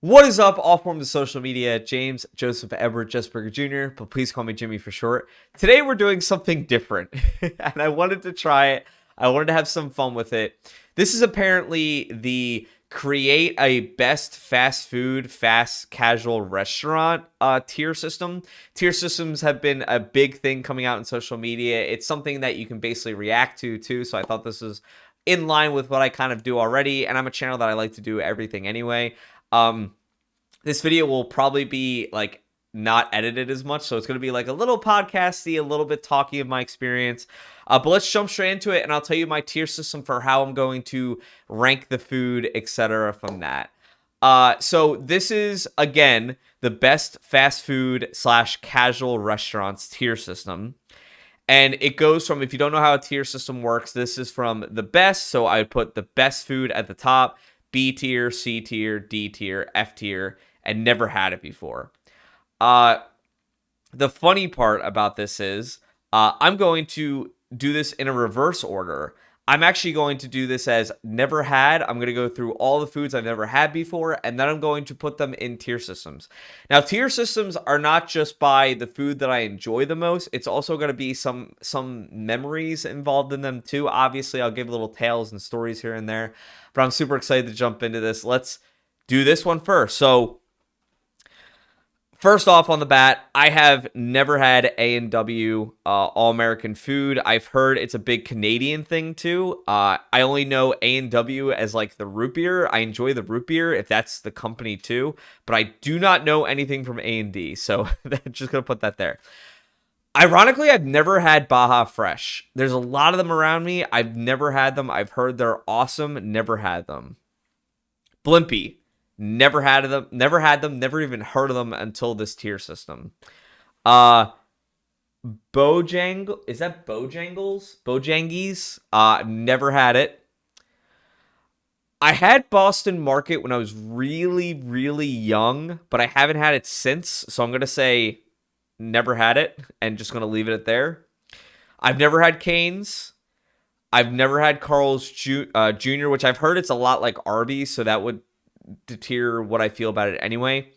What is up, all forms of social media? James Joseph Edward Jesperger Jr., but please call me Jimmy for short. Today we're doing something different, and I wanted to try it. I wanted to have some fun with it. This is apparently the create a best fast food, fast casual restaurant tier system. Tier systems have been a big thing coming out in social media. It's something that you can basically react to, too, so I thought this was in line with what I kind of do already, and I'm a channel that I like to do everything anyway. This video will probably be like not edited as much, so it's going to be like a little podcasty, a little bit talky of my experience. But let's jump straight into it, and I'll tell you my tier system for how I'm going to rank the food, etc. from that. So this is, again, the best fast food / casual restaurants tier system. And it goes from, if you don't know how a tier system works, this is from the best. So I would put the best food at the top, B tier, C tier, D tier, F tier, and never had it before. The funny part about this is I'm going to do this in a reverse order. I'm actually going to do this as never had. I'm going to go through all the foods I've never had before, and then I'm going to put them in tier systems. Now, tier systems are not just by the food that I enjoy the most. It's also going to be some memories involved in them too. Obviously, I'll give little tales and stories here and there, but I'm super excited to jump into this. Let's do this one first. So, first off on the bat, I have never had A&W All-American Food. I've heard it's a big Canadian thing too. I only know A&W as like the root beer. I enjoy the root beer if that's the company too, but I do not know anything from A&D, so just gonna put that there. Ironically, I've never had Baja Fresh. There's a lot of them around me. I've never had them. I've heard they're awesome. Never had them. Blimpie. Never had them. Never even heard of them until this tier system. Bojangle. Is that Bojangles? Bojangies? Never had it. I had Boston Market when I was really, really young, but I haven't had it since. So I'm going to say never had it and just going to leave it at there. I've never had Cane's. I've never had Carl's Jr., which I've heard it's a lot like Arby's, so that would deter what I feel about it anyway.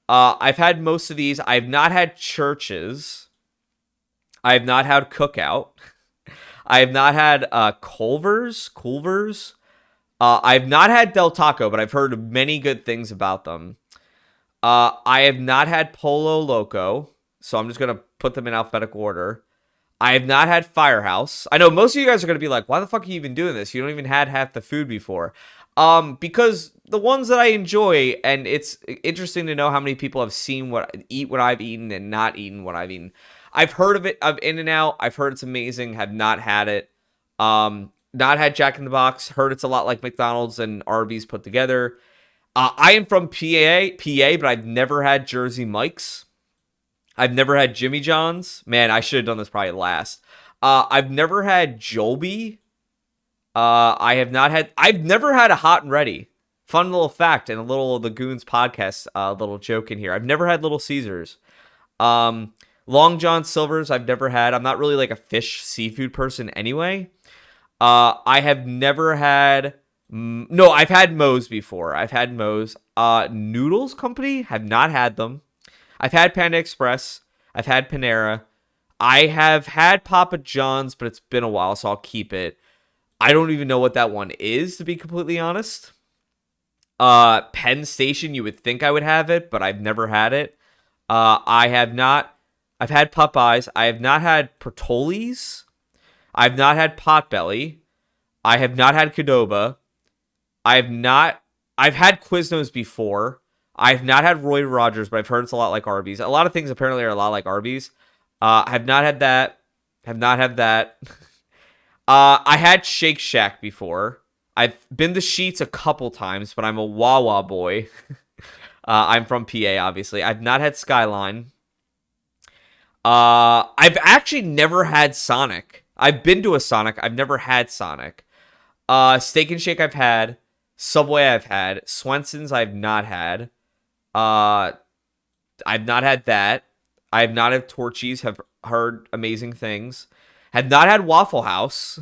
I've had most of these. I've not had Church's. I have not had Cookout. I have not had Culver's. I've not had Del Taco, but I've heard many good things about them. I have not had Polo Loco, so I'm just going to put them in alphabetical order. I have not had Firehouse. I know most of you guys are going to be like, why the fuck are you even doing this? You don't even had half the food before. Because the ones that I enjoy, and it's interesting to know how many people have seen what I've eaten and not eaten what I've eaten. I've heard of it, of In-N-Out. I've heard it's amazing. Have not had it. Not had Jack in the Box. Heard it's a lot like McDonald's and Arby's put together. I am from PA, but I've never had Jersey Mike's. I've never had Jimmy John's. Man, I should have done this probably last. I've never had Jollibee. I've never had a Hot and Ready. Fun little fact and a little The Goons podcast, little joke in here. I've never had Little Caesars. Long John Silver's I've never had. I'm not really like a fish seafood person anyway. I have never had, no, I've had Moe's before. I've had Moe's. Noodles Company, have not had them. I've had Panda Express. I've had Panera. I have had Papa John's, but it's been a while, so I'll keep it. I don't even know what that one is, to be completely honest. Penn Station, you would think I would have it, but I've never had it. I have not. I've had Popeyes. I have not had Pertoli's. I've not had Potbelly. I have not had Qdoba. I've had Quiznos before. I've not had Roy Rogers, but I've heard it's a lot like Arby's. A lot of things apparently are a lot like Arby's. I have not had that. Have not had that. I had Shake Shack before. I've been to Sheetz a couple times, but I'm a Wawa boy. I'm from PA, obviously. I've not had Skyline. I've actually never had Sonic. I've been to a Sonic. I've never had Sonic. Steak and Shake I've had. Subway I've had. Swenson's I've not had. I've not had that. I have not had Torchy's. Have heard amazing things. Have not had Waffle House.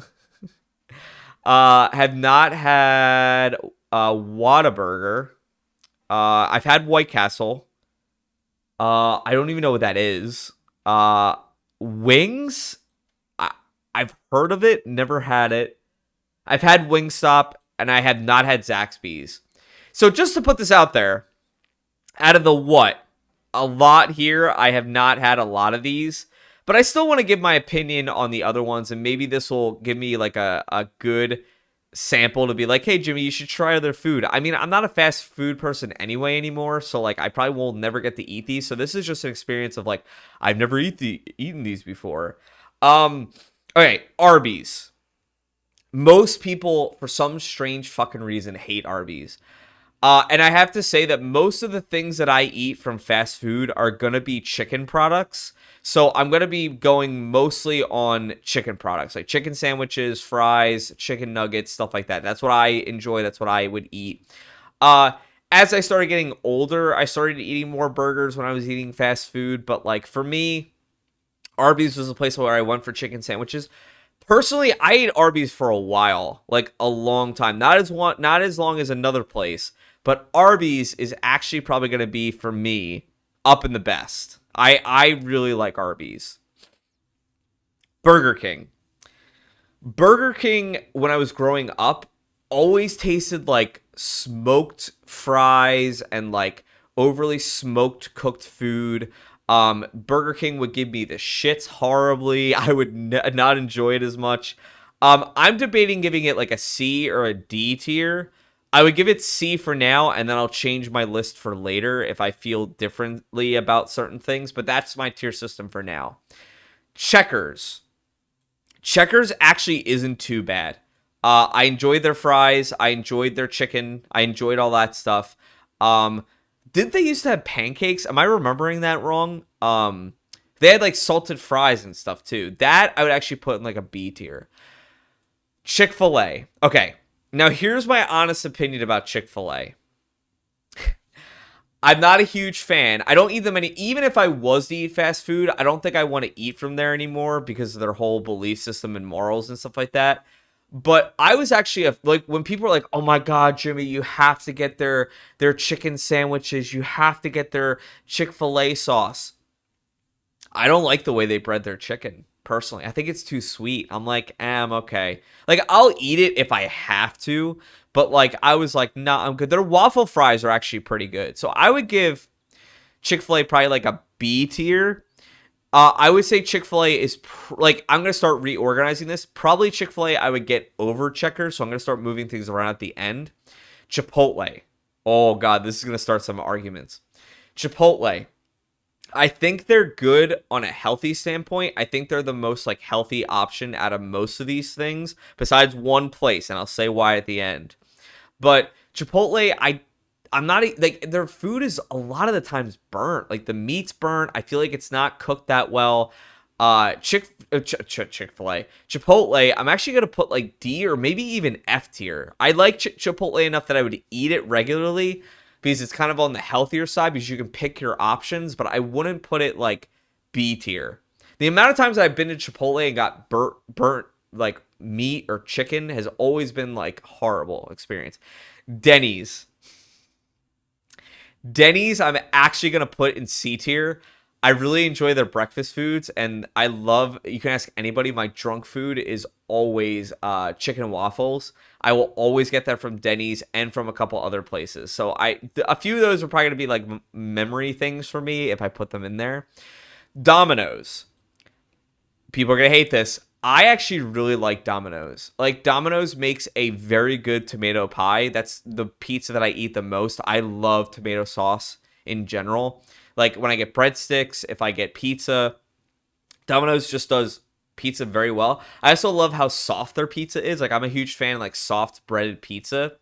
Have not had Whataburger. I've had White Castle. I don't even know what that is. Uh, Wings. I I've heard of it, never had it. I've had Wingstop, and I have not had Zaxby's. So just to put this out there, out of the what? A lot here. I have not had a lot of these, but I still want to give my opinion on the other ones, and maybe this will give me like a good sample to be like, hey, Jimmy, you should try other food. I mean, I'm not a fast food person anyway anymore, so like I probably will never get to eat these. So this is just an experience of like, I've never eaten these before. Okay, Arby's. Most people, for some strange fucking reason, hate Arby's. And I have to say that most of the things that I eat from fast food are going to be chicken products. So I'm going to be going mostly on chicken products, like chicken sandwiches, fries, chicken nuggets, stuff like that. That's what I enjoy. That's what I would eat. Uh, as I started getting older, I started eating more burgers when I was eating fast food. But like for me, Arby's was a place where I went for chicken sandwiches. Personally, I ate Arby's for a while, like a long time. Not as long as another place, but Arby's is actually probably going to be for me up in the best. I really like Arby's. Burger King. Burger King, when I was growing up, always tasted like smoked fries and like overly smoked cooked food. Burger King would give me the shits horribly. I would not enjoy it as much. I'm debating giving it like a C or a D tier. I would give it C for now, and then I'll change my list for later if I feel differently about certain things. But that's my tier system for now. Checkers. Checkers actually isn't too bad. I enjoyed their fries. I enjoyed their chicken. I enjoyed all that stuff. Didn't they used to have pancakes? Am I remembering that wrong? They had like salted fries and stuff too. That I would actually put in like a B tier. Chick-fil-A. Okay. Now here's my honest opinion about Chick-fil-A. I'm not a huge fan. I don't eat them any. Even if I was to eat fast food, I don't think I want to eat from there anymore because of their whole belief system and morals and stuff like that. But I was actually like when people are like, "Oh my God, Jimmy, you have to get their chicken sandwiches. You have to get their Chick-fil-A sauce." I don't like the way they bread their chicken. Personally, I think it's too sweet. I'm like, I'm okay. Like, I'll eat it if I have to, but like, I was like, nah, I'm good. Their waffle fries are actually pretty good. So I would give Chick-fil-A probably like a B tier. I would say Chick-fil-A is like, I'm going to start reorganizing this. Probably Chick-fil-A I would get over Checkers, so I'm going to start moving things around at the end. Chipotle. Oh, God, this is going to start some arguments. Chipotle. I think they're good on a healthy standpoint. I think they're the most like healthy option out of most of these things, besides one place, and I'll say why at the end. But Chipotle, I'm not like their food is a lot of the times burnt. Like the meat's burnt. I feel like it's not cooked that well. Chick-fil-A, Chipotle, I'm actually gonna put like D or maybe even F tier. I like Chipotle enough that I would eat it regularly because it's kind of on the healthier side because you can pick your options, but I wouldn't put it like B tier. The amount of times I've been to Chipotle and got burnt like meat or chicken has always been like horrible experience. Denny's. Denny's, I'm actually going to put in C tier. I really enjoy their breakfast foods, and I love, you can ask anybody, my drunk food is always chicken and waffles. I will always get that from Denny's and from a couple other places. So a few of those are probably going to be like memory things for me if I put them in there. Dominoes. People are going to hate this. I actually really like Domino's. Like, Domino's makes a very good tomato pie. That's the pizza that I eat the most. I love tomato sauce in general. Like, when I get breadsticks, if I get pizza, Domino's just does pizza very well. I also love how soft their pizza is. Like, I'm a huge fan of, like, soft breaded pizza.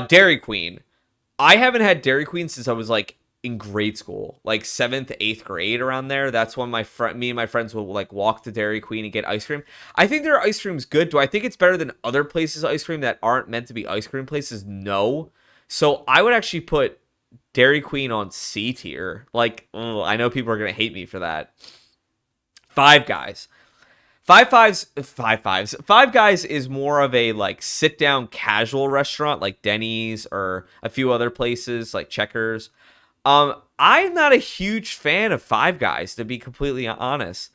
Dairy Queen. I haven't had Dairy Queen since I was, like, in grade school, like 7th, 8th grade, around there. That's when me and my friends will like walk to Dairy Queen and get ice cream. I think their ice cream's good. Do I think it's better than other places' ice cream that aren't meant to be ice cream places? No. So I would actually put Dairy Queen on C tier. Like, I know people are gonna hate me for that. Five Guys. Five Guys is more of a like sit down casual restaurant like Denny's or a few other places like Checkers. I'm not a huge fan of Five Guys, to be completely honest.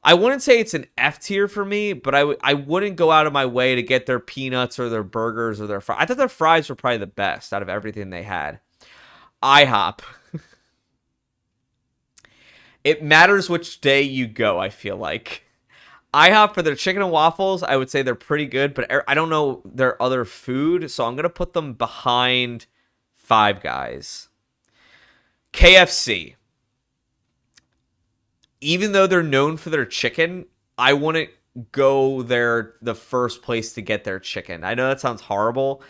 I wouldn't say it's an F tier for me, but I wouldn't go out of my way to get their peanuts or their burgers or their fries. I thought their fries were probably the best out of everything they had. IHOP. It matters which day you go, I feel like. IHOP for their chicken and waffles, I would say they're pretty good, but I don't know their other food, so I'm going to put them behind Five Guys. KFC. Even though they're known for their chicken, I wouldn't go there the first place to get their chicken. I know that sounds horrible,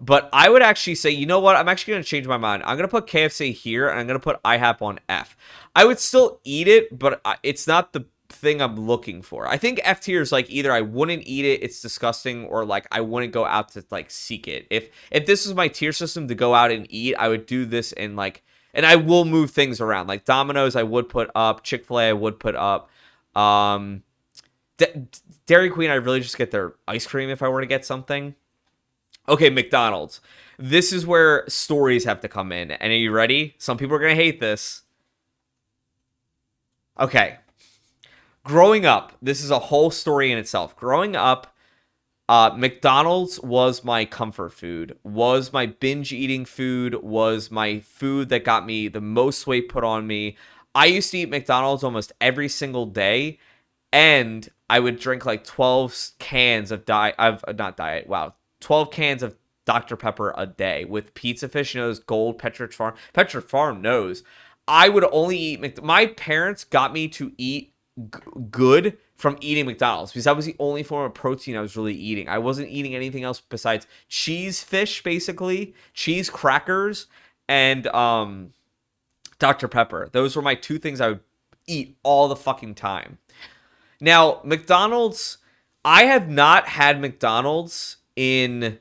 but I would actually say, you know what? I'm actually going to change my mind. I'm going to put KFC here, and I'm going to put IHOP on F. I would still eat it, but it's not the thing I'm looking for. I think F tier is like either I wouldn't eat it, it's disgusting, or like I wouldn't go out to like seek it. If this was my tier system to go out and eat, I would do this in like, and I will move things around. Like Dominoes, I would put up. Chick-fil-A, I would put up. Dairy Queen, I really just get their ice cream if I were to get something. Okay, McDonald's. This is where stories have to come in. And are you ready? Some people are going to hate this. Okay. Growing up, this is a whole story in itself. Growing up, McDonald's was my comfort food, was my binge eating food, was my food that got me the most weight put on me. I used to eat McDonald's almost every single day, and I would drink like 12 cans of 12 cans of Dr. Pepper a day with Pizza Fish Nose, Gold, Pepperidge Farm Nose. I would only eat my parents got me to eat good from eating McDonald's because that was the only form of protein I was really eating. I wasn't eating anything else besides cheese fish, basically, cheese crackers, and Dr. Pepper. Those were my two things I would eat all the fucking time. Now, McDonald's, I have not had McDonald's in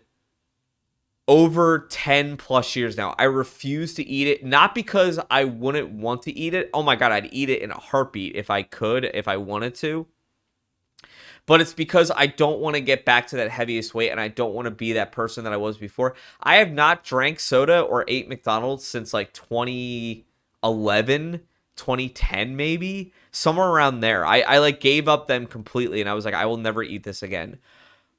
over 10 plus years now. I refuse to eat it, not because I wouldn't want to eat it. Oh my God, I'd eat it in a heartbeat if I could, if I wanted to. But it's because I don't want to get back to that heaviest weight and I don't want to be that person that I was before. I have not drank soda or ate McDonald's since like 2011, 2010 maybe, somewhere around there. I like gave up them completely and I was like, I will never eat this again.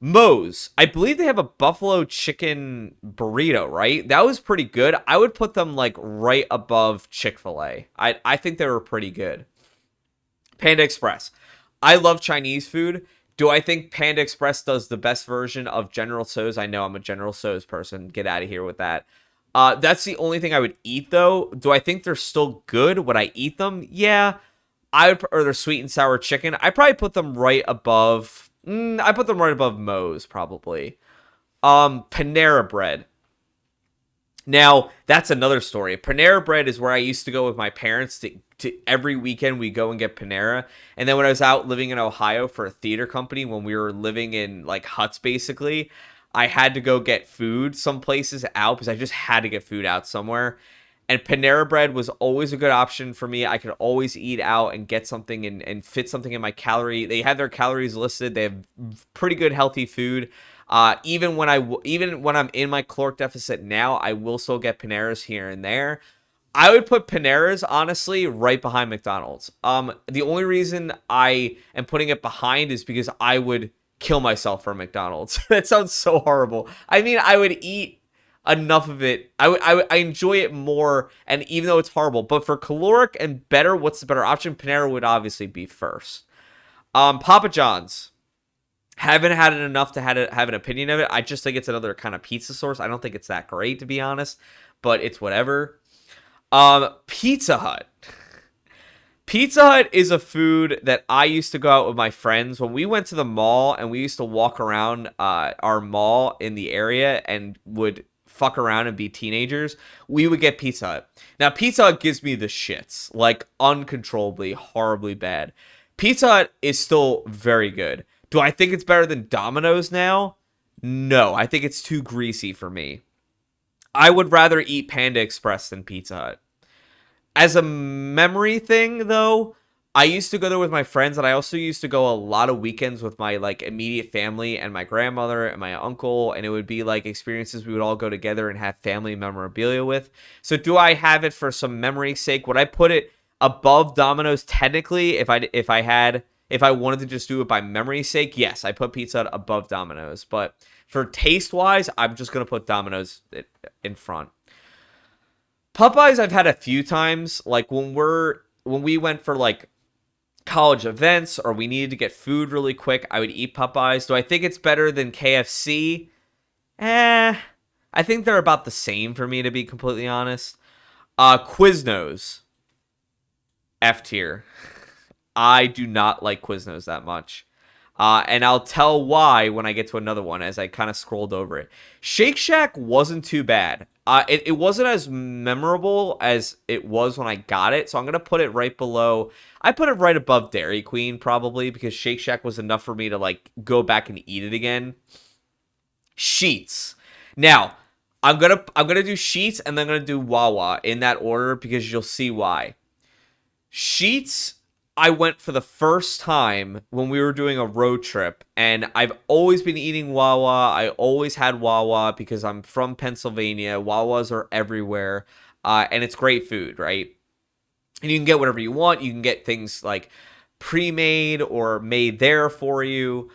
Moe's, I believe they have a buffalo chicken burrito, right? That was pretty good. I would put them like right above Chick-fil-A. I think they were pretty good. Panda Express. I love Chinese food. Do I think Panda Express does the best version of General Tso's? I know I'm a General Tso's person. Get out of here with that. That's the only thing I would eat, though. Do I think they're still good? Would I eat them? Yeah. Or their sweet and sour chicken. I probably put them right above... I put them right above Moe's, probably. Panera Bread. Now, that's another story. Panera Bread is where I used to go with my parents to every weekend we go and get Panera. And then when I was out living in Ohio for a theater company, when we were living in like huts, basically, I had to go get food some places out because I just had to get food out somewhere. And Panera Bread was always a good option for me. I could always eat out and get something and fit something in my calorie. They have their calories listed. They have pretty good healthy food. Even when I'm in my caloric deficit now, I will still get Paneras here and there. I would put Paneras, honestly, right behind McDonald's. The only reason I am putting it behind is because I would kill myself for McDonald's. That sounds so horrible. I mean, I would eat enough of it. I enjoy it more, and even though it's horrible, but for caloric and better, what's the better option? Panera would obviously be first. Papa John's. Haven't had it enough to have an opinion of it. I just think it's another kind of pizza source. I don't think it's that great, to be honest, but it's whatever. Pizza Hut. Pizza Hut is a food that I used to go out with my friends when we went to the mall, and we used to walk around our mall in the area and would fuck around and be teenagers. We would get Pizza Hut. Now, Pizza Hut gives me the shits, like uncontrollably, horribly bad. Pizza Hut is still very good. Do I think it's better than Domino's now? No, I think it's too greasy for me. I would rather eat Panda Express than Pizza Hut. As a memory thing, though, I used to go there with my friends, and I also used to go a lot of weekends with my like immediate family and my grandmother and my uncle, and it would be like experiences we would all go together and have family memorabilia with. So do I have it for some memory's sake? Would I put it above Domino's technically if I wanted to just do it by memory's sake? Yes, I put Pizza Hut above Domino's, but for taste wise, I'm just gonna put Domino's in front. Popeyes I've had a few times, like when we went for like college events or we needed to get food really quick, I would eat Popeyes. Do I think it's better than KFC? I think they're about the same for me, to be completely honest. Quiznos, F tier. I do not like Quiznos that much. And I'll tell why when I get to another one as I kind of scrolled over it. Shake Shack wasn't too bad. It wasn't as memorable as it was when I got it, so I'm going to put it right below. I put it right above Dairy Queen probably because Shake Shack was enough for me to like go back and eat it again. Sheets. Now, I'm gonna do Sheets and then I'm gonna do Wawa in that order because you'll see why. Sheets, I went for the first time when we were doing a road trip, and I've always been eating Wawa. I always had Wawa because I'm from Pennsylvania. Wawas are everywhere, and it's great food, right? And you can get whatever you want. You can get things like pre-made or made there for you.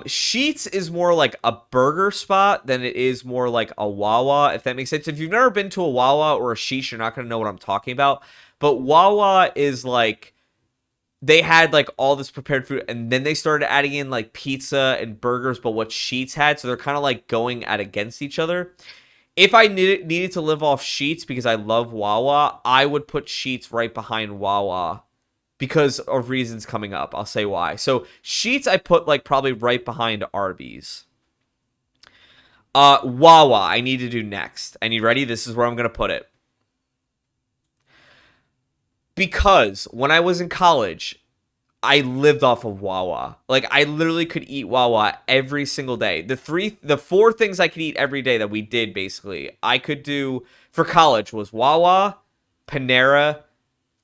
Sheets is more like a burger spot than it is more like a Wawa, if that makes sense. If you've never been to a Wawa or a Sheets, you're not going to know what I'm talking about. But Wawa is like they had like all this prepared food and then they started adding in like pizza and burgers, but what Sheets had, so they're kind of like going at against each other. If I needed to live off Sheets because I love Wawa, I would put Sheets right behind Wawa because of reasons coming up. I'll say why. So Sheets I put like probably right behind Arby's. Wawa I need to do next. And you ready? This is where I'm gonna put it. Because when I was in college, I lived off of Wawa. Like I literally could eat Wawa every single day. The four things I could eat every day that we did basically, I could do for college was Wawa, Panera,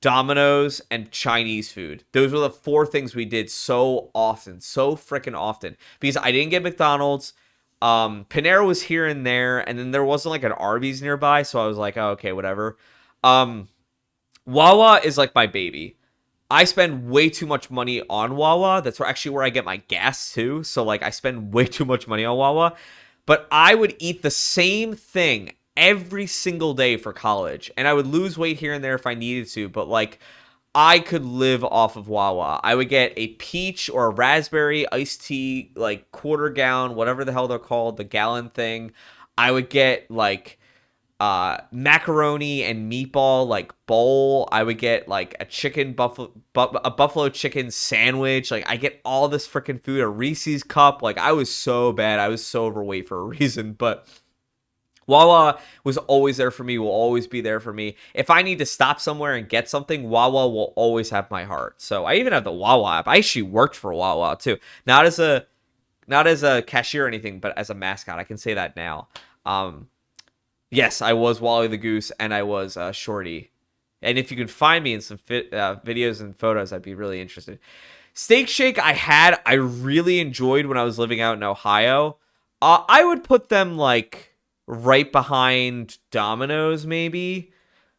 Dominoes, and Chinese food. Those were the four things we did so often, so freaking often. Because I didn't get McDonald's. Panera was here and there, and then there wasn't like an Arby's nearby, so I was like, oh, okay, whatever. Um, Wawa is like my baby. I spend way too much money on Wawa. That's actually where I get my gas too. So like I spend way too much money on Wawa. But I would eat the same thing every single day for college. And I would lose weight here and there if I needed to. But like I could live off of Wawa. I would get a peach or a raspberry iced tea, like quarter gallon, whatever the hell they're called, the gallon thing. I would get like macaroni and meatball like bowl. I would get like a buffalo chicken sandwich. Like I get all this freaking food, a Reese's cup. Like I was so bad. I was so overweight for a reason, but Wawa was always there for me, will always be there for me. If I need to stop somewhere and get something, Wawa will always have my heart. So I even have the Wawa app. I actually worked for Wawa too. Not as a cashier or anything, but as a mascot. I can say that now. Yes, I was Wally the Goose, and I was Shorty. And if you can find me in some videos and photos, I'd be really interested. Steak Shake I really enjoyed when I was living out in Ohio. I would put them like right behind Domino's maybe.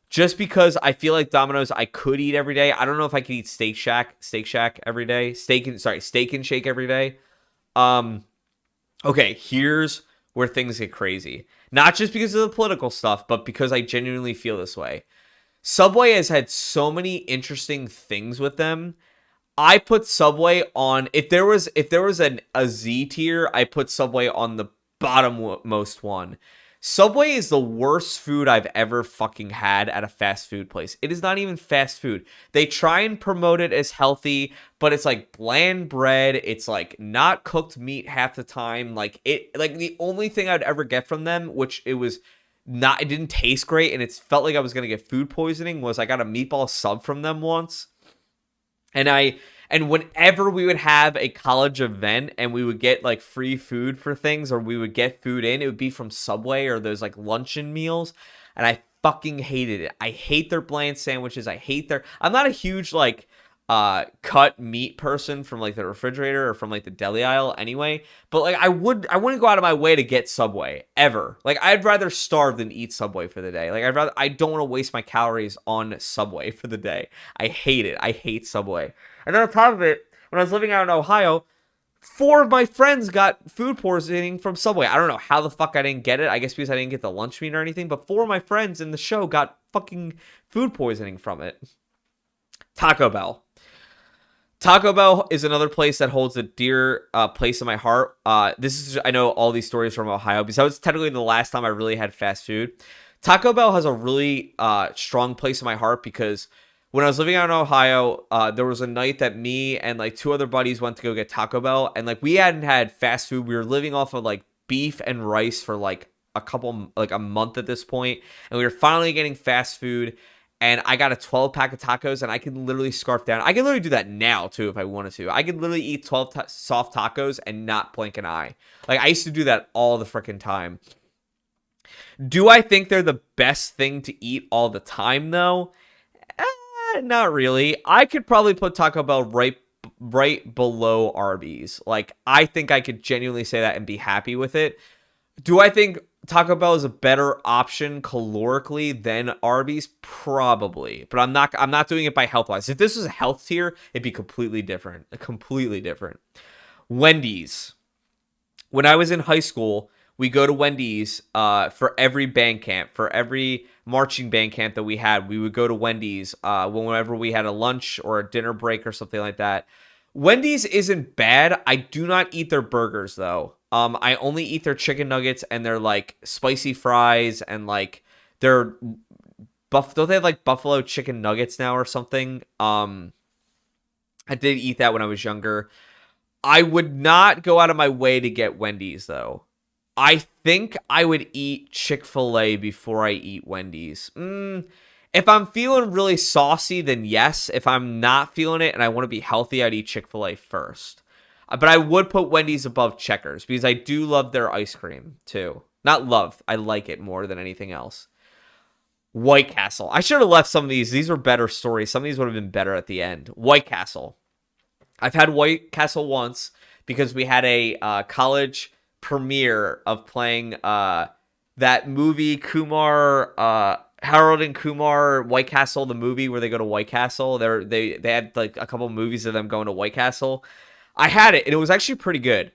Just because I feel like Domino's I could eat every day. I don't know if I could eat Steak Shack every day. Steak and Shake every day. Okay, here's where things get crazy. Not just because of the political stuff, but because I genuinely feel this way. Subway has had so many interesting things with them. I put Subway on if there was a Z tier, I put Subway on the bottommost one. Subway is the worst food I've ever fucking had at a fast food place. It is not even fast food. They try and promote it as healthy, but it's like bland bread. It's like not cooked meat half the time. Like the only thing I'd ever get from them, which it didn't taste great and it felt like I was going to get food poisoning, was I got a meatball sub from them once. And whenever we would have a college event and we would get like free food for things or we would get food in, it would be from Subway or those like luncheon meals. And I fucking hated it. I hate their bland sandwiches. I'm not a huge like cut meat person from like the refrigerator or from like the deli aisle anyway. But like I wouldn't go out of my way to get Subway ever. Like I'd rather starve than eat Subway for the day. Like I don't want to waste my calories on Subway for the day. I hate it. I hate Subway. And then on top of it, when I was living out in Ohio, 4 of my friends got food poisoning from Subway. I don't know how the fuck I didn't get it. I guess because I didn't get the lunch meat or anything. But 4 of my friends in the show got fucking food poisoning from it. Taco Bell. Taco Bell is another place that holds a dear place in my heart. I know all these stories from Ohio because that was technically the last time I really had fast food. Taco Bell has a really strong place in my heart because when I was living out in Ohio, there was a night that me and like 2 other buddies went to go get Taco Bell, and like we hadn't had fast food. We were living off of like beef and rice for like a month at this point, and we were finally getting fast food. And I got a 12-pack of tacos, and I can literally scarf down. I can literally do that now, too, if I wanted to. I can literally eat 12 soft tacos and not blink an eye. Like, I used to do that all the freaking time. Do I think they're the best thing to eat all the time, though? Not really. I could probably put Taco Bell right below Arby's. Like, I think I could genuinely say that and be happy with it. Do I think Taco Bell is a better option calorically than Arby's? Probably, but I'm not doing it by health wise. If this was a health tier, it'd be completely different. Completely different. Wendy's. When I was in high school, we go to Wendy's for every band camp, for every marching band camp that we had. We would go to Wendy's whenever we had a lunch or a dinner break or something like that. Wendy's isn't bad. I do not eat their burgers though. I only eat their chicken nuggets and their like spicy fries and like their don't they have like buffalo chicken nuggets now or something? I did eat that when I was younger. I would not go out of my way to get Wendy's though. I think I would eat Chick-fil-A before I eat Wendy's. If I'm feeling really saucy, then yes. If I'm not feeling it and I want to be healthy, I'd eat Chick-fil-A first. But I would put Wendy's above Checkers because I do love their ice cream too. Not love. I like it more than anything else. White Castle. I should have left some of these. These were better stories. Some of these would have been better at the end. White Castle. I've had White Castle once because we had a college premiere of playing that movie Harold and Kumar White Castle, the movie where they go to White Castle. They had like a couple movies of them going to White Castle. I had it, and it was actually pretty good.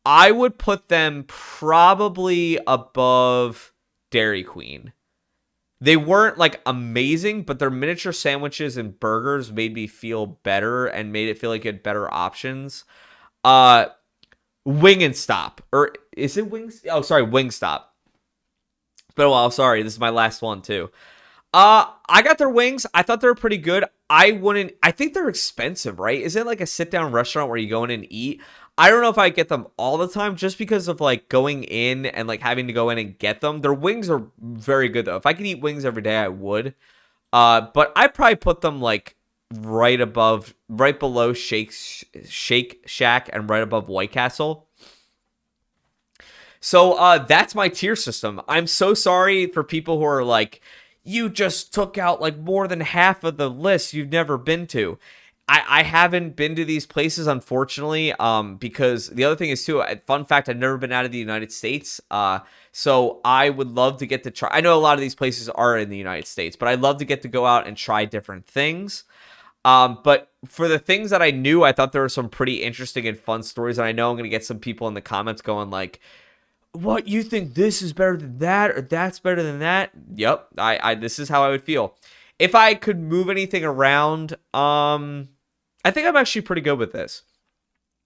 I would put them probably above Dairy Queen. They weren't, like, amazing, but their miniature sandwiches and burgers made me feel better and made it feel like you had better options. Wing and Stop. Or is it Wings? Oh, sorry, Wingstop. It's been a while. Sorry, this is my last one, too. I got their wings. I thought they were pretty good. I think they're expensive, right? Is it like a sit-down restaurant where you go in and eat? I don't know if I get them all the time just because of like going in and like having to go in and get them. Their wings are very good though. If I could eat wings every day, I would. But I probably put them like right below Shake Shack and right above White Castle. So that's my tier system. I'm so sorry for people who are like, you just took out like more than half of the list you've never been to. I haven't been to these places, unfortunately, because the other thing is, too, fun fact, I've never been out of the United States, so I would love to get to try. I know a lot of these places are in the United States, but I'd love to get to go out and try different things. But for the things that I knew, I thought there were some pretty interesting and fun stories, and I know I'm going to get some people in the comments going like, what, you think this is better than that, or that's better than that? Yep, this is how I would feel. If I could move anything around, I think I'm actually pretty good with this.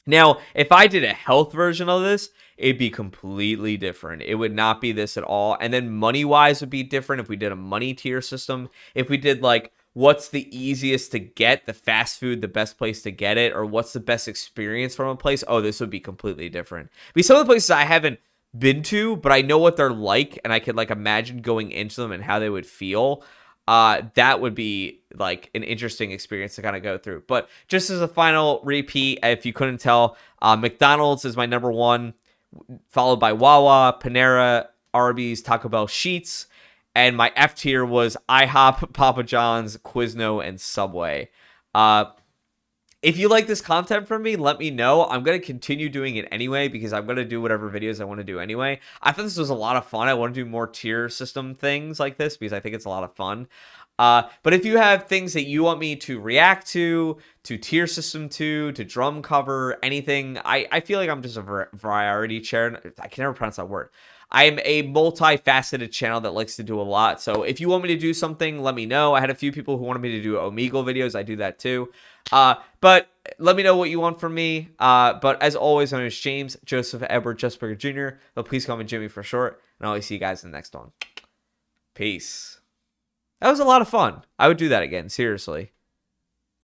Now, if I did a health version of this, it'd be completely different. It would not be this at all. And then money-wise would be different if we did a money tier system. If we did, like, what's the easiest to get, the fast food, the best place to get it, or what's the best experience from a place, oh, this would be completely different. Because some of the places I haven't been to, but I know what they're like, and I could, like, imagine going into them and how they would feel. That would be like an interesting experience to kind of go through. But just as a final repeat, if you couldn't tell, McDonald's is my number one, followed by Wawa, Panera, Arby's, Taco Bell, Sheetz, and my F tier was IHOP, Papa John's, Quiznos, and Subway. If you like this content from me, let me know. I'm going to continue doing it anyway because I'm going to do whatever videos I want to do anyway. I thought this was a lot of fun. I want to do more tier system things like this because I think it's a lot of fun. But if you have things that you want me to react to tier system to drum cover, anything, I feel like I'm just a variety channel. I can never pronounce that word. I'm a multifaceted channel that likes to do a lot. So if you want me to do something, let me know. I had a few people who wanted me to do Omegle videos. I do that too. But let me know what you want from me. But as always, my name is James Joseph Edward Justberger Jr. But please call me Jimmy for short. And I'll always see you guys in the next one. Peace. That was a lot of fun. I would do that again, seriously.